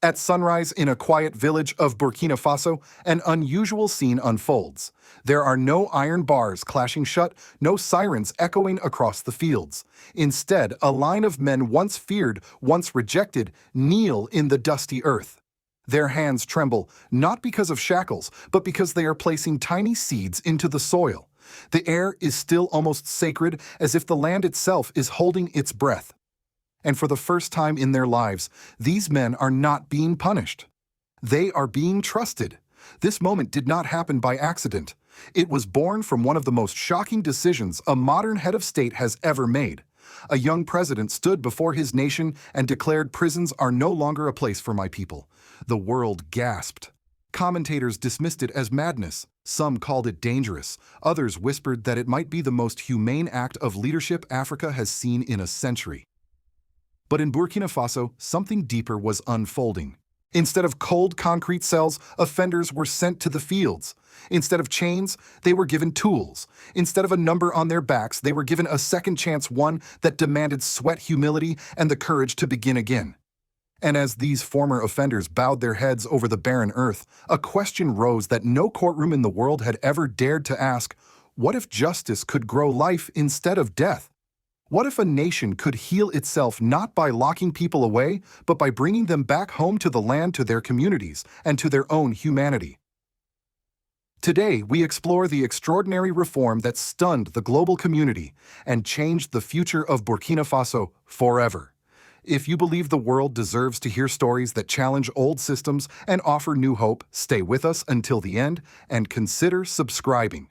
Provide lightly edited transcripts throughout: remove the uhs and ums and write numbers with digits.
At sunrise in a quiet village of Burkina Faso, an unusual scene unfolds. There are no iron bars clashing shut, no sirens echoing across the fields. Instead, a line of men once feared, once rejected, kneel in the dusty earth. Their hands tremble, not because of shackles, but because they are placing tiny seeds into the soil. The air is still almost sacred, as if the land itself is holding its breath. And for the first time in their lives, these men are not being punished. They are being trusted. This moment did not happen by accident. It was born from one of the most shocking decisions a modern head of state has ever made. A young president stood before his nation and declared prisons are no longer a place for my people. The world gasped. Commentators dismissed it as madness. Some called it dangerous. Others whispered that it might be the most humane act of leadership Africa has seen in a century. But in Burkina Faso, something deeper was unfolding. Instead of cold concrete cells, offenders were sent to the fields. Instead of chains, they were given tools. Instead of a number on their backs, they were given a second chance, one that demanded sweat, humility, and the courage to begin again. And as these former offenders bowed their heads over the barren earth, a question rose that no courtroom in the world had ever dared to ask: what if justice could grow life instead of death? What if a nation could heal itself not by locking people away, but by bringing them back home to the land, to their communities, and to their own humanity? Today, we explore the extraordinary reform that stunned the global community and changed the future of Burkina Faso forever. If you believe the world deserves to hear stories that challenge old systems and offer new hope, stay with us until the end and consider subscribing.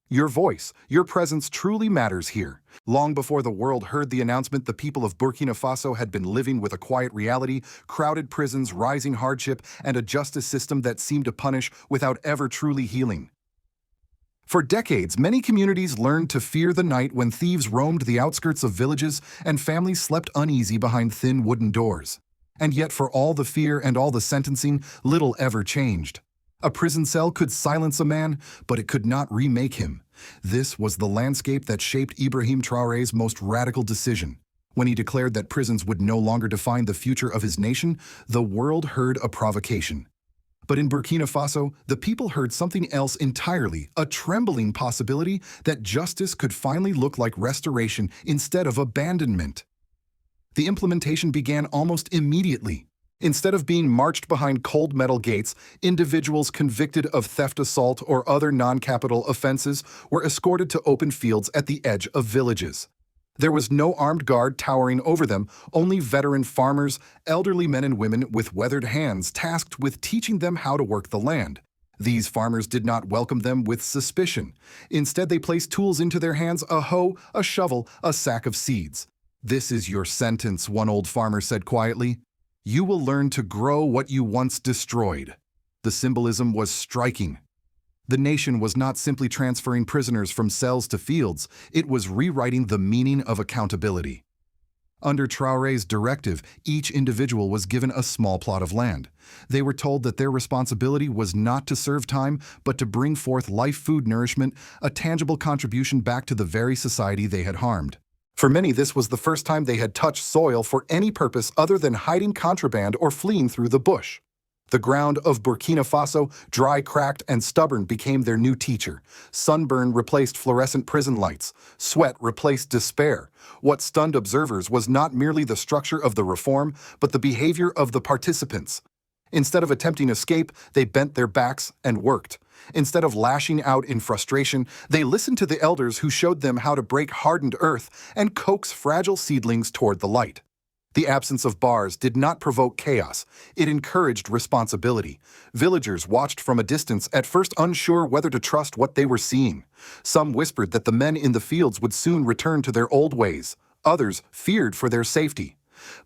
Your voice, your presence truly matters here. Long before the world heard the announcement, the people of Burkina Faso had been living with a quiet reality: crowded prisons, rising hardship, and a justice system that seemed to punish without ever truly healing. For decades, many communities learned to fear the night when thieves roamed the outskirts of villages and families slept uneasy behind thin wooden doors. And yet, for all the fear and all the sentencing, little ever changed. A prison cell could silence a man, but it could not remake him. This was the landscape that shaped Ibrahim Traoré's most radical decision. When he declared that prisons would no longer define the future of his nation, the world heard a provocation. But in Burkina Faso, the people heard something else entirely, a trembling possibility that justice could finally look like restoration instead of abandonment. The implementation began almost immediately. Instead of being marched behind cold metal gates, individuals convicted of theft, assault, or other non-capital offenses were escorted to open fields at the edge of villages. There was no armed guard towering over them, only veteran farmers, elderly men and women with weathered hands tasked with teaching them how to work the land. These farmers did not welcome them with suspicion. Instead, they placed tools into their hands: a hoe, a shovel, a sack of seeds. "This is your sentence," one old farmer said quietly. "You will learn to grow what you once destroyed." The symbolism was striking. The nation was not simply transferring prisoners from cells to fields, it was rewriting the meaning of accountability. Under Traoré's directive, each individual was given a small plot of land. They were told that their responsibility was not to serve time, but to bring forth life, food, nourishment, a tangible contribution back to the very society they had harmed. For many, this was the first time they had touched soil for any purpose other than hiding contraband or fleeing through the bush. The ground of Burkina Faso, dry, cracked, and stubborn, became their new teacher. Sunburn replaced fluorescent prison lights. Sweat replaced despair. What stunned observers was not merely the structure of the reform, but the behavior of the participants. Instead of attempting escape, they bent their backs and worked. Instead of lashing out in frustration, they listened to the elders who showed them how to break hardened earth and coax fragile seedlings toward the light. The absence of bars did not provoke chaos. It encouraged responsibility. Villagers watched from a distance, at first unsure whether to trust what they were seeing. Some whispered that the men in the fields would soon return to their old ways. Others feared for their safety.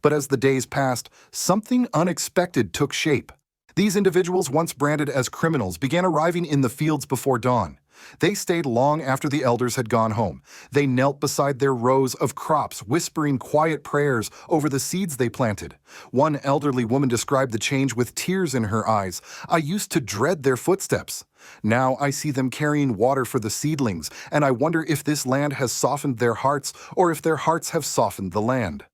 But as the days passed, something unexpected took shape. These individuals, once branded as criminals, began arriving in the fields before dawn. They stayed long after the elders had gone home. They knelt beside their rows of crops, whispering quiet prayers over the seeds they planted. One elderly woman described the change with tears in her eyes. "I used to dread their footsteps. Now I see them carrying water for the seedlings, and I wonder if this land has softened their hearts or if their hearts have softened the land."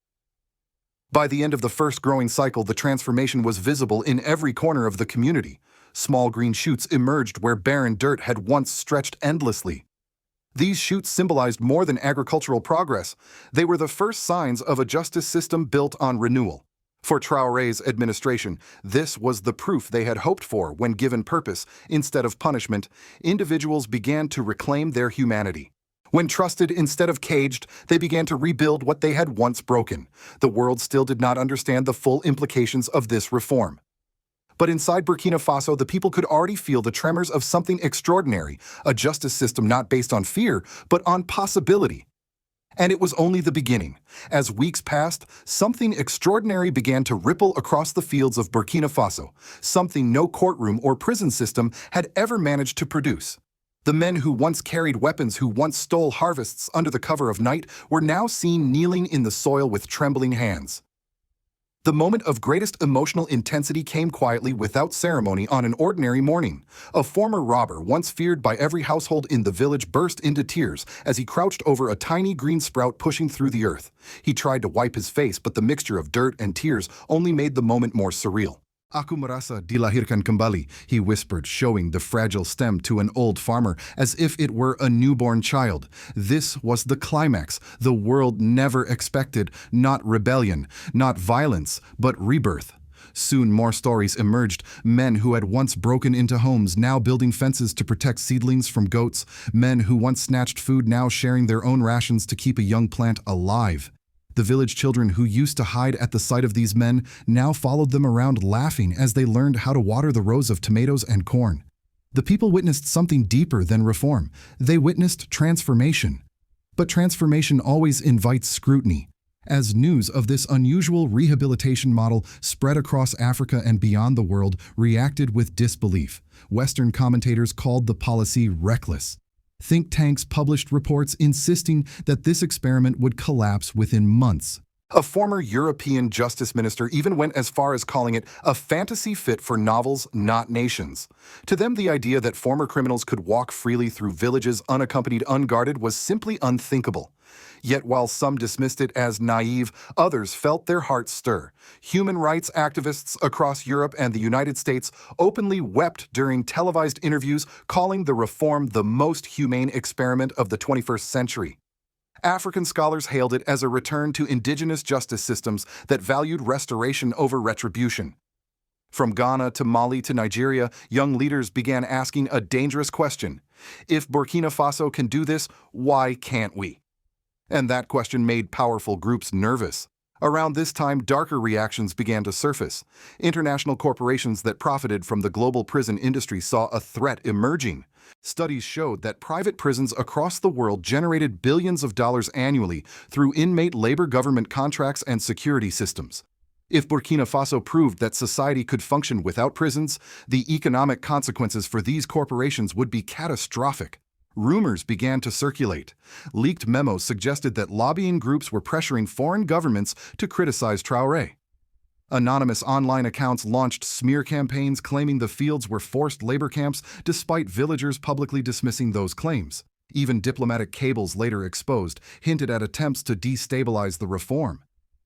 By the end of the first growing cycle, the transformation was visible in every corner of the community. Small green shoots emerged where barren dirt had once stretched endlessly. These shoots symbolized more than agricultural progress. They were the first signs of a justice system built on renewal. For Traoré's administration, this was the proof they had hoped for when given purpose instead of punishment. Individuals began to reclaim their humanity. When trusted instead of caged, they began to rebuild what they had once broken. The world still did not understand the full implications of this reform. But inside Burkina Faso, the people could already feel the tremors of something extraordinary, a justice system not based on fear, but on possibility. And it was only the beginning. As weeks passed, something extraordinary began to ripple across the fields of Burkina Faso, something no courtroom or prison system had ever managed to produce. The men who once carried weapons, who once stole harvests under the cover of night, were now seen kneeling in the soil with trembling hands. The moment of greatest emotional intensity came quietly without ceremony on an ordinary morning. A former robber, once feared by every household in the village, burst into tears as he crouched over a tiny green sprout pushing through the earth. He tried to wipe his face, but the mixture of dirt and tears only made the moment more surreal. "Aku merasa dilahirkan kembali," he whispered, showing the fragile stem to an old farmer as if it were a newborn child. This was the climax the world never expected, not rebellion, not violence, but rebirth. Soon more stories emerged, men who had once broken into homes now building fences to protect seedlings from goats, men who once snatched food now sharing their own rations to keep a young plant alive. The village children who used to hide at the sight of these men now followed them around laughing as they learned how to water the rows of tomatoes and corn. The people witnessed something deeper than reform. They witnessed transformation. But transformation always invites scrutiny. As news of this unusual rehabilitation model spread across Africa and beyond the world reacted with disbelief. Western commentators called the policy reckless. Think tanks published reports insisting that this experiment would collapse within months. A former European justice minister even went as far as calling it a fantasy fit for novels, not nations. To them, the idea that former criminals could walk freely through villages unaccompanied, unguarded, was simply unthinkable. Yet while some dismissed it as naive, others felt their hearts stir. Human rights activists across Europe and the United States openly wept during televised interviews, calling the reform the most humane experiment of the 21st century. African scholars hailed it as a return to indigenous justice systems that valued restoration over retribution. From Ghana to Mali to Nigeria, young leaders began asking a dangerous question. If Burkina Faso can do this, why can't we? And that question made powerful groups nervous. Around this time, darker reactions began to surface. International corporations that profited from the global prison industry saw a threat emerging. Studies showed that private prisons across the world generated billions of dollars annually through inmate labor, government contracts, and security systems. If Burkina Faso proved that society could function without prisons, the economic consequences for these corporations would be catastrophic. Rumors began to circulate. Leaked memos suggested that lobbying groups were pressuring foreign governments to criticize Traoré. Anonymous online accounts launched smear campaigns claiming the fields were forced labor camps, despite villagers publicly dismissing those claims. Even diplomatic cables later exposed hinted at attempts to destabilize the reform.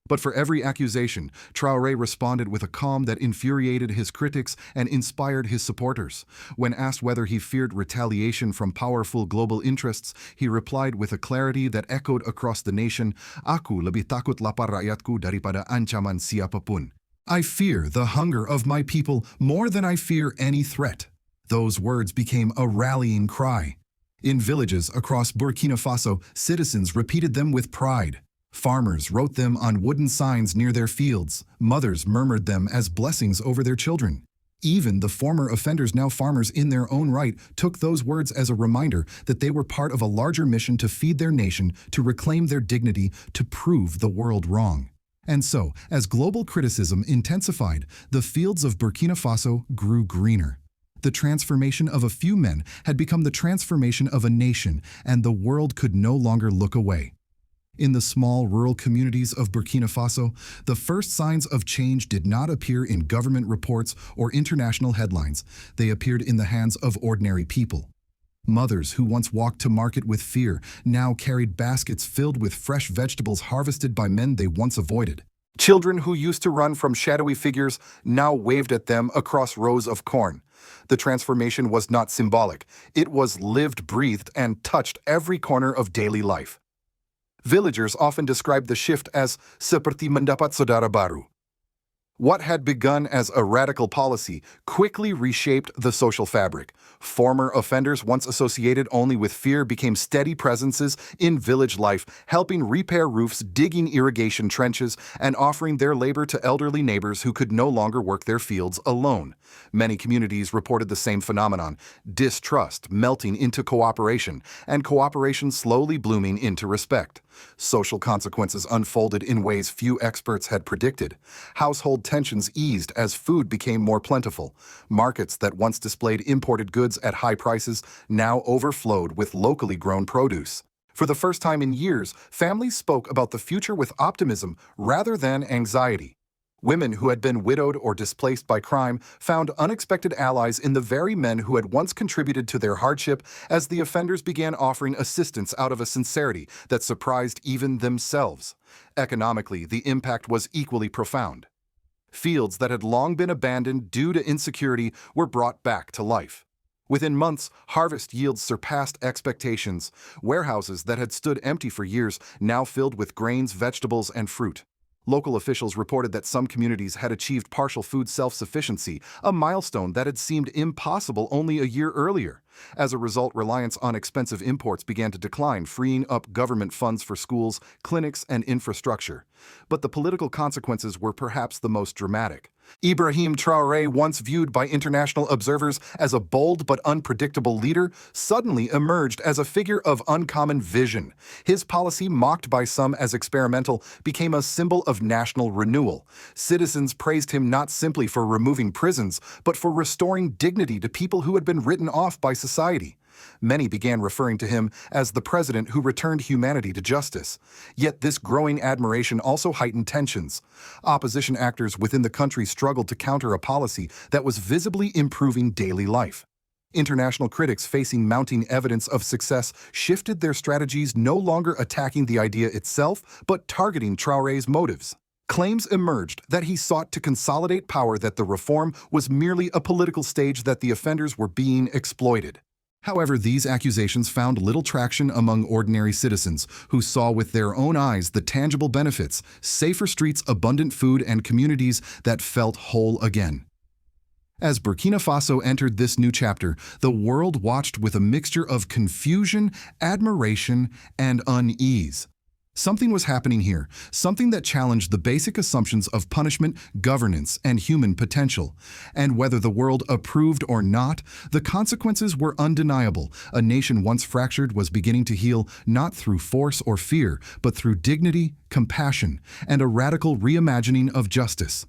But for every accusation, Traoré responded with a calm that infuriated his critics and inspired his supporters. When asked whether he feared retaliation from powerful global interests, he replied with a clarity that echoed across the nation, "Aku lebih takut lapar rakyatku daripada ancaman siapapun." I fear the hunger of my people more than I fear any threat. Those words became a rallying cry. In villages across Burkina Faso, citizens repeated them with pride. Farmers wrote them on wooden signs near their fields. Mothers murmured them as blessings over their children. Even the former offenders, now farmers in their own right, took those words as a reminder that they were part of a larger mission to feed their nation, to reclaim their dignity, to prove the world wrong. And so, as global criticism intensified, the fields of Burkina Faso grew greener. The transformation of a few men had become the transformation of a nation, and the world could no longer look away. In the small rural communities of Burkina Faso, the first signs of change did not appear in government reports or international headlines. They appeared in the hands of ordinary people. Mothers who once walked to market with fear now carried baskets filled with fresh vegetables harvested by men they once avoided. Children who used to run from shadowy figures now waved at them across rows of corn. The transformation was not symbolic, it was lived, breathed, and touched every corner of daily life. Villagers often described the shift as seperti mendapat saudara baru. What had begun as a radical policy quickly reshaped the social fabric. Former offenders, once associated only with fear, became steady presences in village life, helping repair roofs, digging irrigation trenches, and offering their labor to elderly neighbors who could no longer work their fields alone. Many communities reported the same phenomenon: distrust melting into cooperation, and cooperation slowly blooming into respect. Social consequences unfolded in ways few experts had predicted. Household tensions eased as food became more plentiful. Markets that once displayed imported goods at high prices now overflowed with locally grown produce. For the first time in years, families spoke about the future with optimism rather than anxiety. Women who had been widowed or displaced by crime found unexpected allies in the very men who had once contributed to their hardship, as the offenders began offering assistance out of a sincerity that surprised even themselves. Economically, the impact was equally profound. Fields that had long been abandoned due to insecurity were brought back to life. Within months, harvest yields surpassed expectations. Warehouses that had stood empty for years now filled with grains, vegetables, and fruit. Local officials reported that some communities had achieved partial food self-sufficiency, a milestone that had seemed impossible only a year earlier. As a result, reliance on expensive imports began to decline, freeing up government funds for schools, clinics, and infrastructure. But the political consequences were perhaps the most dramatic. Ibrahim Traoré, once viewed by international observers as a bold but unpredictable leader, suddenly emerged as a figure of uncommon vision. His policy, mocked by some as experimental, became a symbol of national renewal. Citizens praised him not simply for removing prisons, but for restoring dignity to people who had been written off by society. Many began referring to him as the president who returned humanity to justice. Yet this growing admiration also heightened tensions. Opposition actors within the country struggled to counter a policy that was visibly improving daily life. International critics, facing mounting evidence of success, shifted their strategies, no longer attacking the idea itself, but targeting Traoré's motives. Claims emerged that he sought to consolidate power, that the reform was merely a political stage, that the offenders were being exploited. However, these accusations found little traction among ordinary citizens, who saw with their own eyes the tangible benefits: safer streets, abundant food, and communities that felt whole again. As Burkina Faso entered this new chapter, the world watched with a mixture of confusion, admiration, and unease. Something was happening here, something that challenged the basic assumptions of punishment, governance, and human potential. And whether the world approved or not, the consequences were undeniable. A nation once fractured was beginning to heal, not through force or fear, but through dignity, compassion, and a radical reimagining of justice.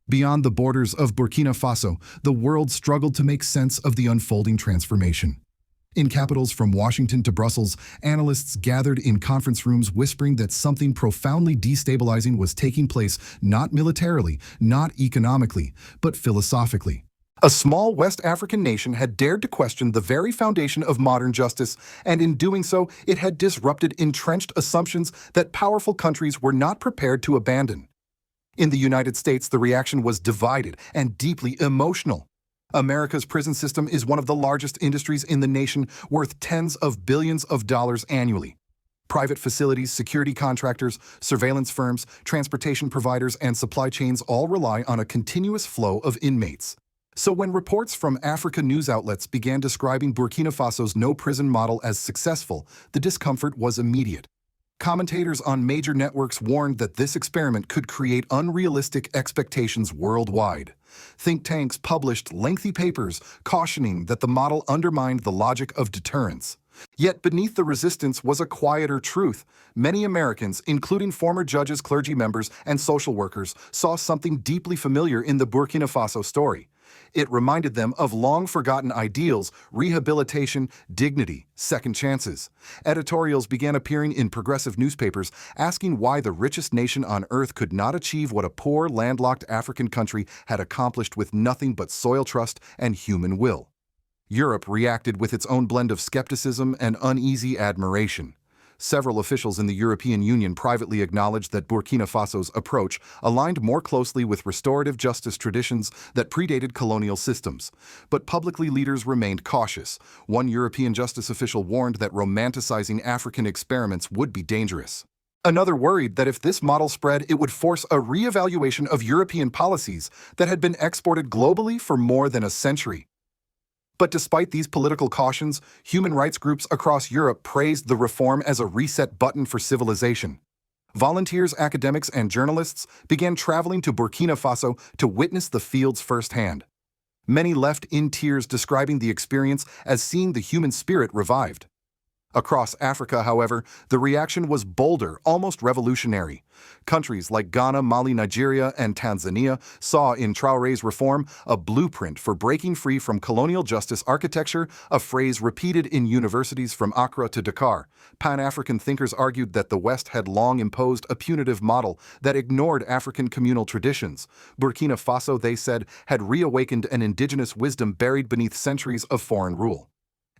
Beyond the borders of Burkina Faso, the world struggled to make sense of the unfolding transformation. In capitals from Washington to Brussels, analysts gathered in conference rooms whispering that something profoundly destabilizing was taking place, not militarily, not economically, but philosophically. A small West African nation had dared to question the very foundation of modern justice, and in doing so, it had disrupted entrenched assumptions that powerful countries were not prepared to abandon. In the United States, the reaction was divided and deeply emotional. America's prison system is one of the largest industries in the nation, worth tens of billions of dollars annually. Private facilities, security contractors, surveillance firms, transportation providers, and supply chains all rely on a continuous flow of inmates. So when reports from Africa news outlets began describing Burkina Faso's no-prison model as successful, the discomfort was immediate. Commentators on major networks warned that this experiment could create unrealistic expectations worldwide. Think tanks published lengthy papers cautioning that the model undermined the logic of deterrence. Yet beneath the resistance was a quieter truth. Many Americans, including former judges, clergy members, and social workers, saw something deeply familiar in the Burkina Faso story. It reminded them of long-forgotten ideals: rehabilitation, dignity, second chances. Editorials began appearing in progressive newspapers, asking why the richest nation on earth could not achieve what a poor, landlocked African country had accomplished with nothing but soil trust and human will. Europe reacted with its own blend of skepticism and uneasy admiration. Several officials in the European Union privately acknowledged that Burkina Faso's approach aligned more closely with restorative justice traditions that predated colonial systems. But publicly, leaders remained cautious. One European justice official warned that romanticizing African experiments would be dangerous. Another worried that if this model spread, it would force a re-evaluation of European policies that had been exported globally for more than a century. But despite these political cautions, human rights groups across Europe praised the reform as a reset button for civilization. Volunteers, academics, and journalists began traveling to Burkina Faso to witness the fields firsthand. Many left in tears, describing the experience as seeing the human spirit revived. Across Africa, however, the reaction was bolder, almost revolutionary. Countries like Ghana, Mali, Nigeria, and Tanzania saw in Traoré's reform a blueprint for breaking free from colonial justice architecture, a phrase repeated in universities from Accra to Dakar. Pan-African thinkers argued that the West had long imposed a punitive model that ignored African communal traditions. Burkina Faso, they said, had reawakened an indigenous wisdom buried beneath centuries of foreign rule.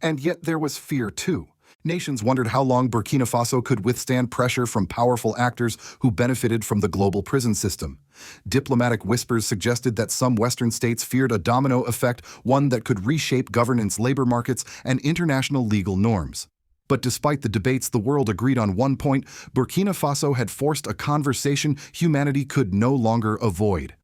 And yet there was fear, too. Nations wondered how long Burkina Faso could withstand pressure from powerful actors who benefited from the global prison system. Diplomatic whispers suggested that some Western states feared a domino effect, one that could reshape governance, labor markets, and international legal norms. But despite the debates, the world agreed on one point: Burkina Faso had forced a conversation humanity could no longer avoid.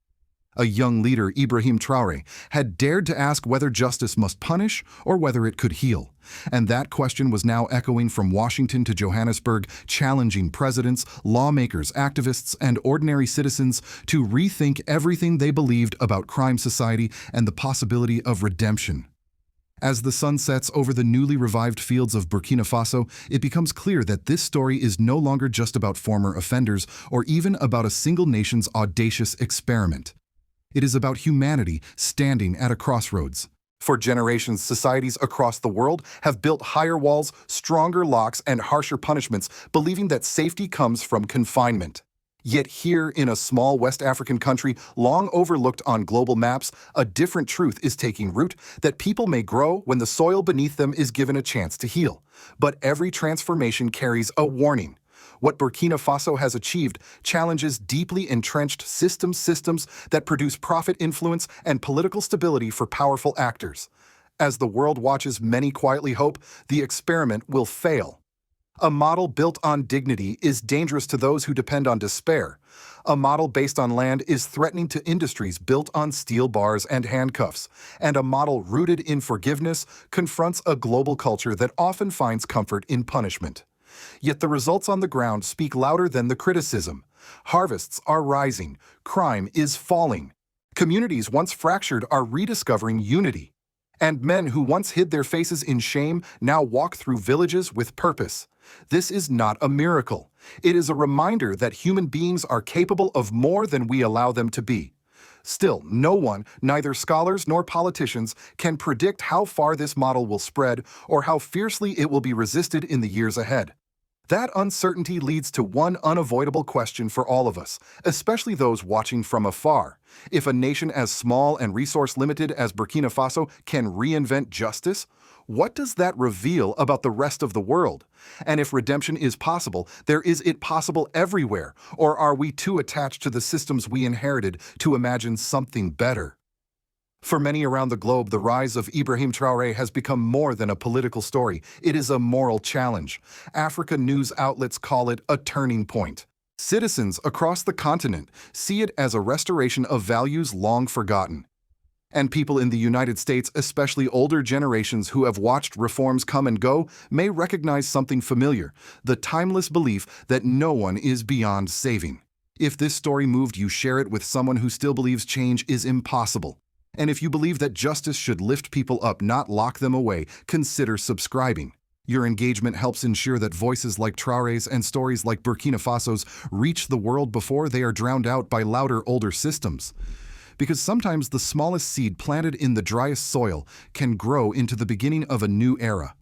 A young leader, Ibrahim Traoré, had dared to ask whether justice must punish or whether it could heal. And that question was now echoing from Washington to Johannesburg, challenging presidents, lawmakers, activists, and ordinary citizens to rethink everything they believed about crime society and the possibility of redemption. As the sun sets over the newly revived fields of Burkina Faso, it becomes clear that this story is no longer just about former offenders or even about a single nation's audacious experiment. It is about humanity standing at a crossroads. For generations, societies across the world have built higher walls, stronger locks, and harsher punishments, believing that safety comes from confinement. Yet here, in a small West African country, long overlooked on global maps, a different truth is taking root: that people may grow when the soil beneath them is given a chance to heal. But every transformation carries a warning. What Burkina Faso has achieved challenges deeply entrenched systems that produce profit, influence, and political stability for powerful actors. As the world watches, many quietly hope the experiment will fail. A model built on dignity is dangerous to those who depend on despair. A model based on land is threatening to industries built on steel bars and handcuffs. And a model rooted in forgiveness confronts a global culture that often finds comfort in punishment. Yet the results on the ground speak louder than the criticism. Harvests are rising. Crime is falling. Communities once fractured are rediscovering unity. And men who once hid their faces in shame now walk through villages with purpose. This is not a miracle. It is a reminder that human beings are capable of more than we allow them to be. Still, no one, neither scholars nor politicians, can predict how far this model will spread or how fiercely it will be resisted in the years ahead. That uncertainty leads to one unavoidable question for all of us, especially those watching from afar. If a nation as small and resource-limited as Burkina Faso can reinvent justice, what does that reveal about the rest of the world? And if redemption is possible, is it possible everywhere? Or are we too attached to the systems we inherited to imagine something better? For many around the globe, the rise of Ibrahim Traoré has become more than a political story. It is a moral challenge. Africa news outlets call it a turning point. Citizens across the continent see it as a restoration of values long forgotten. And people in the United States, especially older generations who have watched reforms come and go, may recognize something familiar: the timeless belief that no one is beyond saving. If this story moved you, share it with someone who still believes change is impossible. And if you believe that justice should lift people up, not lock them away, consider subscribing. Your engagement helps ensure that voices like Traoré's and stories like Burkina Faso's reach the world before they are drowned out by louder, older systems. Because sometimes the smallest seed planted in the driest soil can grow into the beginning of a new era.